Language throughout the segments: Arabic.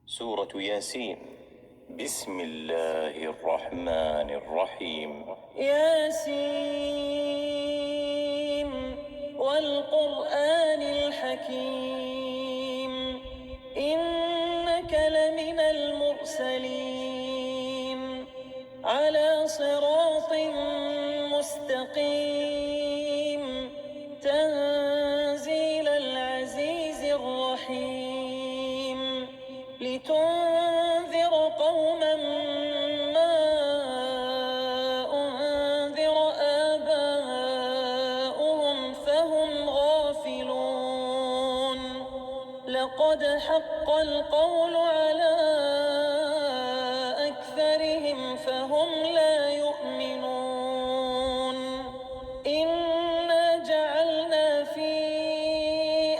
سورة ياسين. بسم الله الرحمن الرحيم. ياسين والقرآن الحكيم إنك لمن المرسلين على صراط مستقيم تنزيل العزيز الرحيم لتنذر قوما ما أنذر آباؤهم فهم غافلون لقد حق القول على أكثرهم فهم لا يؤمنون إنا جعلنا في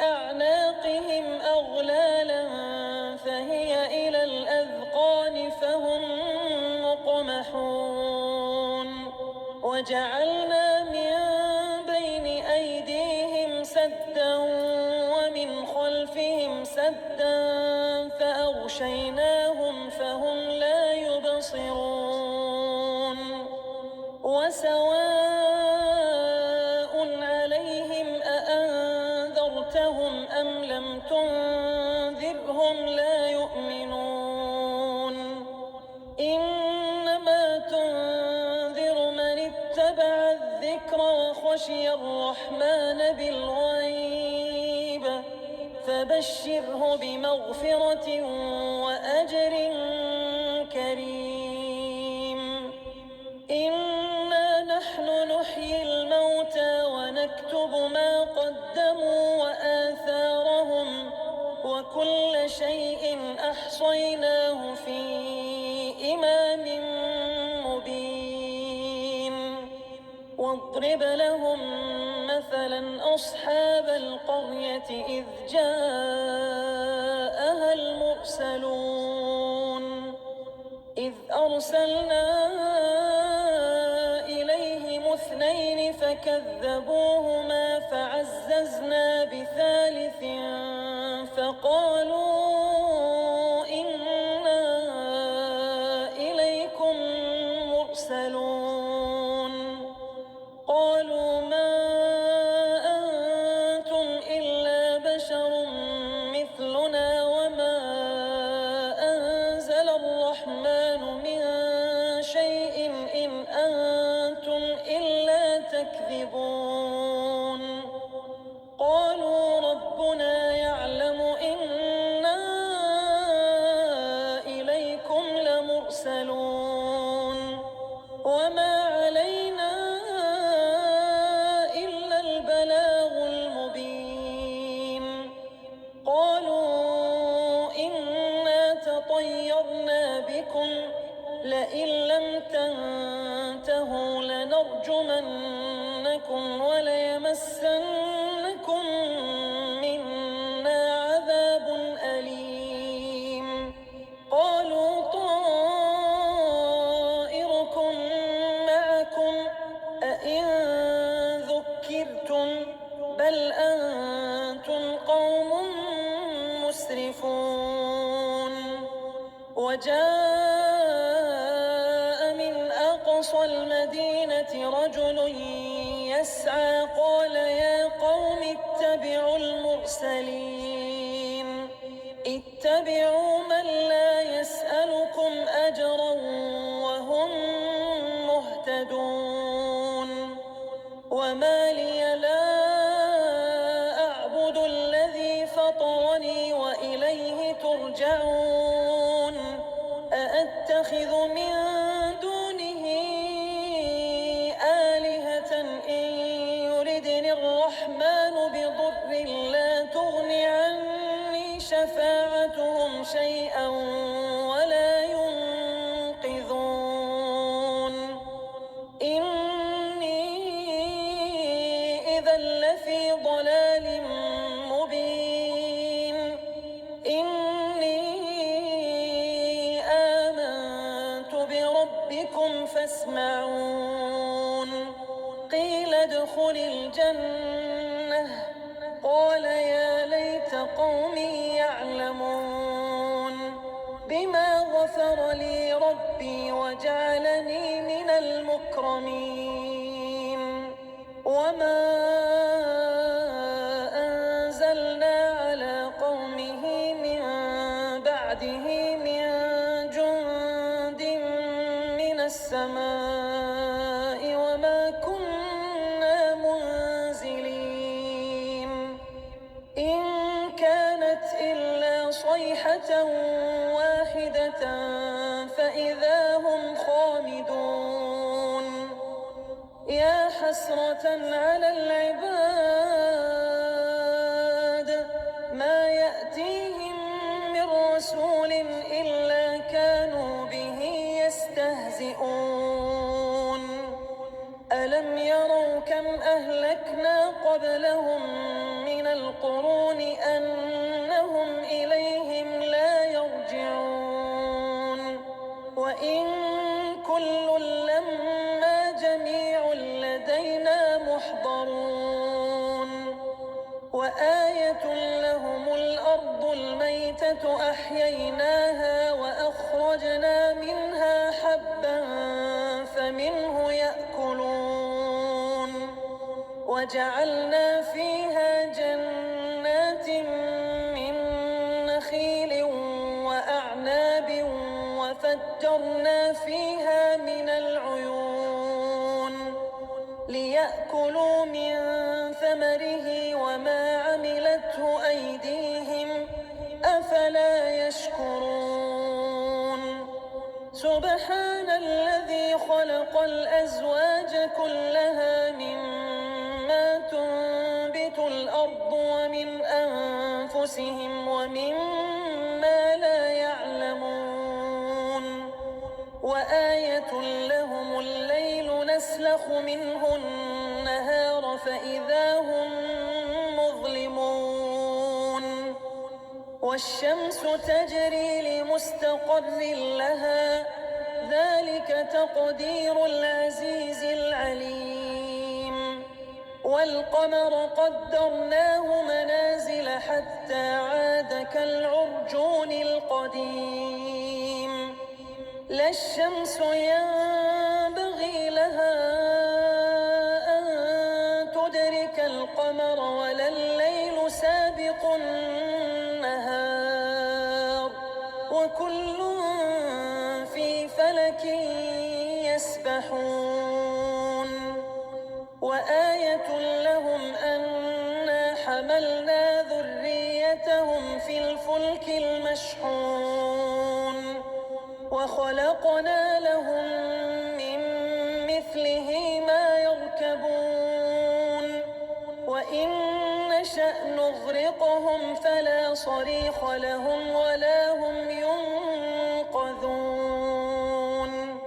أعناقهم أغلالا فهي إلى الأذقان فهم مقمحون وجعلنا من بين أيديهم سدا ومن خلفهم سدا فأغشيناهم فهم لا يبصرون وسواء عليهم أأنذرتهم أم لم تنذرهم لا يؤمنون إنما تنذر من اتبع الذكر وخشي الرحمن بالغيب فبشره بمغفرة وأجر كريم إنا نحن نحيي الموتى ونكتب ما قدموا وآثارهم وكل شيء أحصيناه في إمام مبين واضرب لهم مثلا أصحاب القرية إذ جاءها المرسلون إذ أرسلنا إليهم اثنين فكذبوهما فعززنا بثالث فقالوا إنا إليكم مرسلون قالوا ما أنتم إلا بشر مثلنا وما أنزل الرحمن من شيء إن أنتم إلا تكذبون قالوا ربنا يعلم إنا إليكم لمرسلون وما علينا إلا البلاغ المبين قالوا إنا تطيرنا بكم لئن لم تنتهوا لنرجمنكم وليمسنكم منا عذاب أليم قالوا طائركم معكم أئن ذكرتم بل أنتم قوم مسرفون وجاء من أقصى المدينة رجل يسعى قال يا قوم اتبعوا المرسلين اتبعوا من لا يسألكم أجرا وهم مهتدون وما لي لا أعبد الذي فطرني وإليه ترجعون أأتخذ من دونه آلهة إن يردني الرحمن بضر لا تغن عني شفاعتهم شيئا ولا ينقذون إني إذا لفي ضلال مبين إني آمنت بربكم فاسمعون قيل ادخل الجنة قال يا ليت قومي يعلمون بما غفر لي ربي وجعلني من المكرمين وما أنزلنا على قومه من بعده من جند من السماء وما كنا منزلين إن كانت إلا صيحة واحدة فإذا هم خامدون يا حسرة على العباد ما يأتيهم من رسول إلا كانوا به يستهزئون ألم يروا كم أهلكنا قبلهم من القرون أنهم إليهم لا يرجعون وإن كل لما جميع لدينا محضرون وآية لهم الأرض الميتة أحييناها وأخرجنا منها حبا فمنه يأكلون وجعلنا فيها جنات من نخيل وأعناب وفجرنا فيها من العيون ليأكلوا من ثمره وما عملته أيديهم أفلا يشكرون سبحان الذي خلق الأزواج كلها مما تنبت الأرض ومن أنفسهم ومما لا يعلمون وآية لهم الليل نسلخ منه النهار فإذا هم مظلمون والشمس تجري لمستقر لها ذلك تقدير العزيز العليم والقمر قدرناه منازل حتى عاد كالعرجون القديم لا الشمس ينبغي لها أن تدرك القمر ولا الليل سابق النهار وكل في فلك يسبحون وآية لهم أنا حملنا ذريتهم في الفلك المشحون وخلقنا لهم من مثله ما يركبون وإن نشأ نغرقهم فلا صريخ لهم ولا هم ينقذون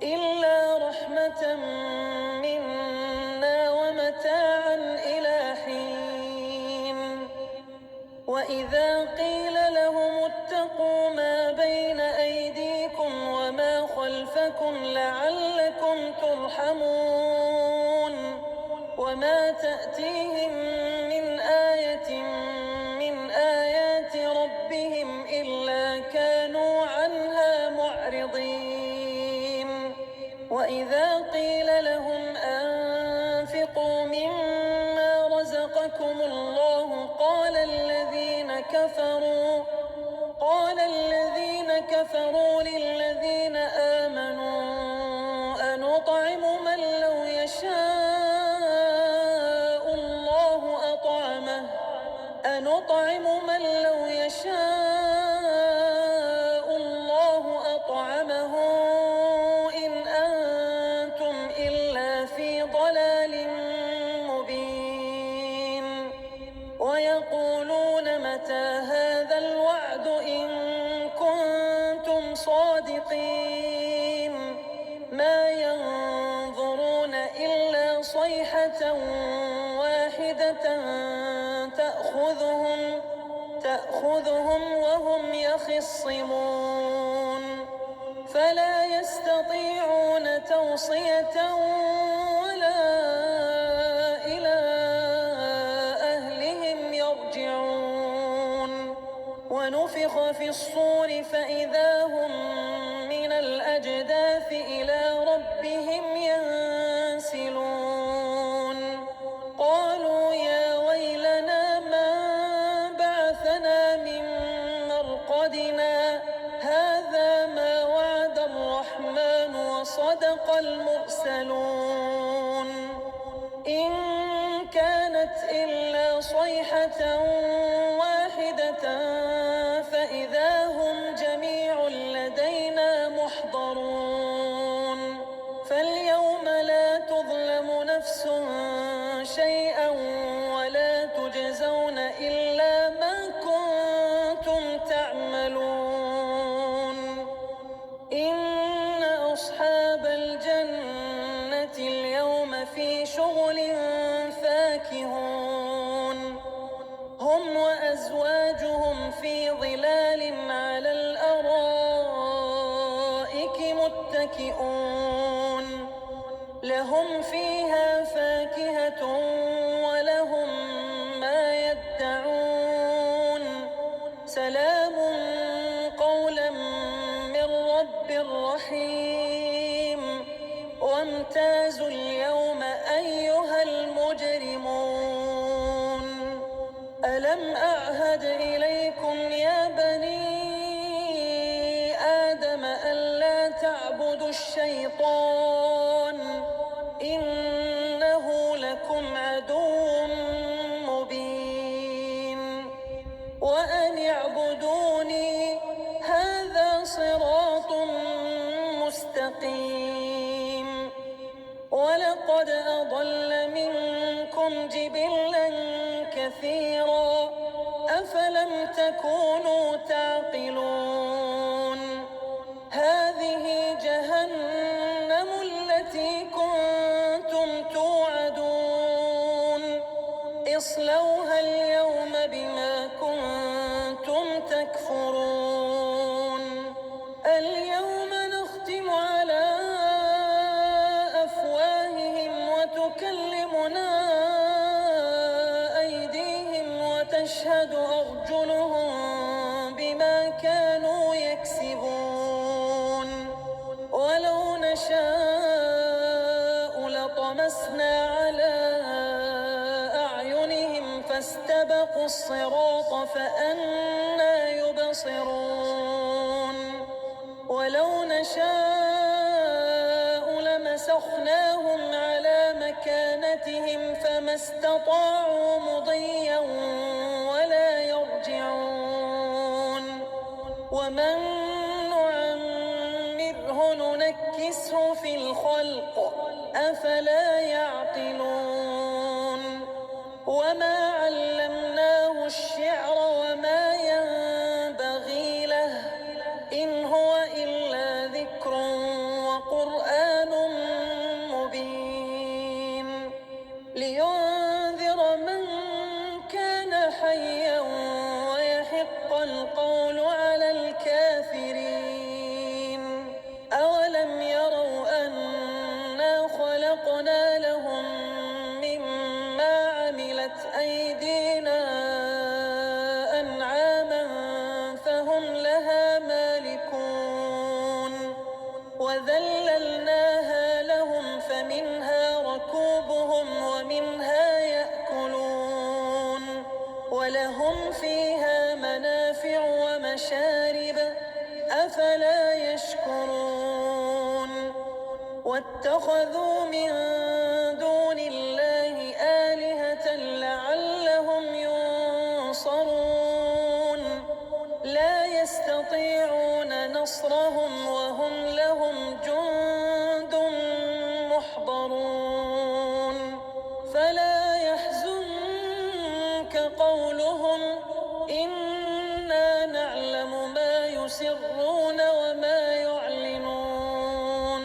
إلا رحمة منا ومتاعا إلى حين وإذا قيل لهم اتقوا ما بين أيديكم وما خلفكم لعلكم ترحمون وما تأتيهم من آية من آيات ربهم إلا كانوا عنها معرضين وإذا قيل لهم أنفقوا مما رزقكم الله قال الذين كفروا للذين آمنوا أنطعم من لو يشاء الله أطعمه إن أنتم إلا في ضلال مبين ويقولون متى هذا الوعد إن كنتم صادقين ما ينظرون إلا صيحة واحدة تأخذهم وهم يخصمون فلا يستطيعون توصية ولا إلى أهلهم يرجعون ونفخ في الصور فإذا هم من الأجداث إلى ربهم ينسلون قالوا يا ويلنا من بعثنا من مرقدنا هذا ما وعد الرحمن وصدق المرسلون إن كانت إلا صيحة واحدة فإذا هم جميع لدينا محضرون فاليوم لا تظلم نفس شيئا ولا تجزون إلا ما كنتم تعملون إن أصحاب الجنة اليوم في شغل فاكهون هم وأزواجهم في ظلال على الأرائك متكئون لهم فيها فاكهة ولهم ما يدعون سلام قولا من رب رحيم وامتازوا اليوم أيها المجرمون ألم أعهد إليكم يا بني آدم ألا تعبدوا الشيطان إنه لكم عدو مبين وأن اعبدوني هذا صراط مستقيم ولقد أضل منكم جبلا كثيرا أفلم تكونوا تعقلون هذه جهنم التي كنتم توعدون اصلوها اليوم بما كنتم تكفرون اليوم نختم على أفواههم وتكلمنا أيديهم وتشهد أرجلهم بما كانوا يكسبون ولو نشاء لطمسنا على أعينهم فاستبقوا الصراط فأنى يبصرون ولو نشاء لمسخناهم على مكانتهم فما استطاعوا مضيا ولا يرجعون ومن نعمره ننكسه في الخلق أفلا يعقلون وما علمناه الشعر وما ينبغي له إن هو إلا ذكر وقرآن مبين لينذر من كان حيا ويحق القول على الكافرين أولم يروا أنا خلقنا لهم مما عملت أيدينا أنعاما فهم لها مالكون وذللناها لهم فمنها ركوبهم ومنها يأكلون ولهم فيها منافع ومشارب أفلا يشكرون واتخذوا من دون الله آلهة لعلهم ينصرون لا يستطيعون نصرهم وهم لهم جند محضرون فلا يحزنك قولهم إنا نعلم ما يسرون وما يعلنون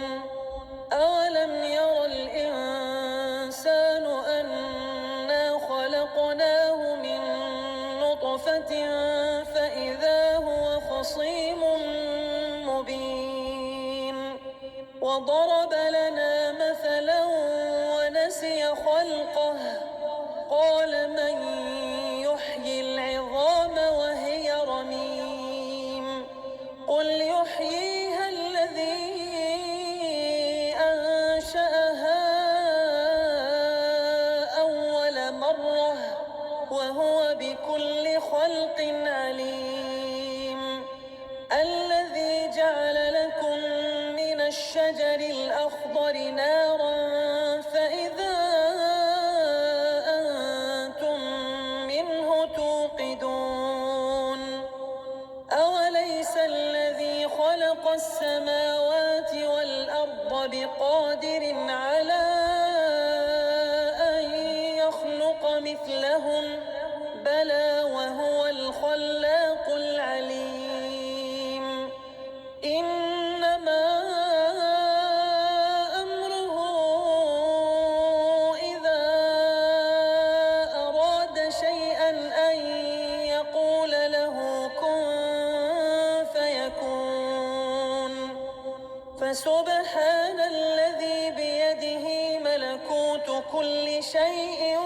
أولم ير الإنسان أنا خلقناه من نطفة فإذا هو خصيم مبين وضرب لنا مثلا ونسي خلقه قال من يحيي العظام وهي رميم قل يحييها الذي أنشأها أول مرة وهو بكل خلق عليم الذي جعل لكم من الشجر الأخضر نارا فإذا أنتم منه توقدون أوليس الذي خلق السماوات والأرض بقادر على أن يخلق مثلهم بلى وهو الخلاق العليم إنما أمره إذا أراد شيئا أن يقول له كن فيكون فسبحان الذي بيده ملكوت كل شيء